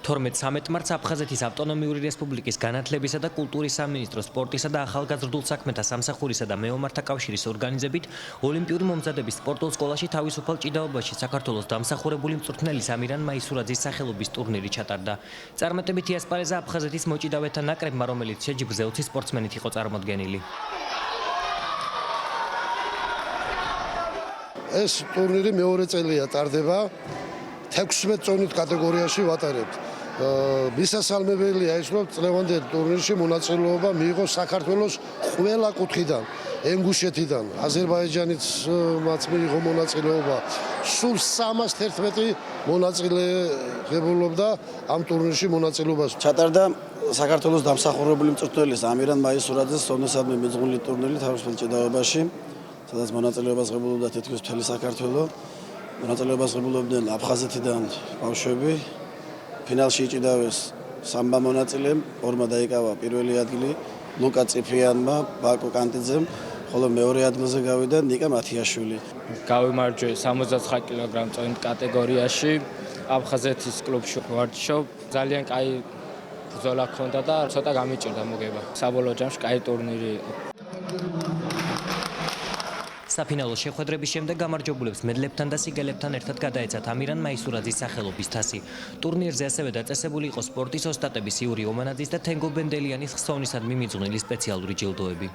12-13 მარტს აფხაზეთის ავტონომიური რესპუბლიკის განათლებისა და კულტურის სამინისტროს სპორტისა და ახალგაზრდულ საქმეთა სამსახურისა და მეომართა კავშირის ორგანიზებით ოლიმპიური მომზადების სპორტულ სკოლაში თავისუფალ ჭიდაობაში საქართველოს დამსახურებული მწვრთნელის ამირან მაისურაძის სახელობის ტურნირი ჩატარდა. წარმატებით იასპარეზა აფხაზეთის მოჭიდავეთა ნაკრებმა, რომელიც შეჯიბრზე 20 სპორტსმენით იყო წარმოდგენილი. ეს ტურნირი მეორე წელია ტარდება. 16 წონით კატეგორიაში ვატარებთ. მისასალმებელია ის, რომ წლევანდელ ტურნირში მონაწილეობა მიიღო საქართველოს ყველა კუთხიდან, ენგუშეთიდან, აზერბაიჯანიც მათ მიიღო მონაწილეობა. სულ 311 მონაწილე ღებულობდა ამ ტურნირში მონაწილეობას. ჩატარდა საქართველოს დამსახურებული მწვრთნელის ამირან მაისურაძის სონესადმი მიძღვნილი ტურნირი თავისუფალ ჭიდაობაში, სადაც მონაწილეობას ღებულობდა თითქმის მთელი საქართველო. მონაწილეობას ღებულობდნენ აფხაზეთიდან ბავშვები. ფინალში იჭიდავეს 3 მონაწილემ, 2 დაიკავა პირველი ადგილი ლუკა წიფიანმა, ბაკო კანტიძემ, ხოლო მეორე ადგილზე გავიდა ნიკა მათიაშვილი. გავიმარჯვე 69 კილოგრამ წონით კატეგორიაში აფხაზეთის კლუბში ვარჯიშობ. ძალიან კაი ბრძოლა ჰქონდა და ცოტა გამიჭირდა მოგება. საბოლოო ჯამში კაი ტურნირი იყო. საფინალო შეხვედრების შემდეგ გამარჯვებულებს მედლებთან და სიგელებთან ერთად გადაეცათ ამირან მაისურაძის სახელობის თასი. ტურნირზე ასევე დაწესებული იყო სპორტის ოსტატების იური ომანაძის და თენგო ბენდელიანის ხსოვნისადმი მიძღვნილი სპეციალური ჯილდოები.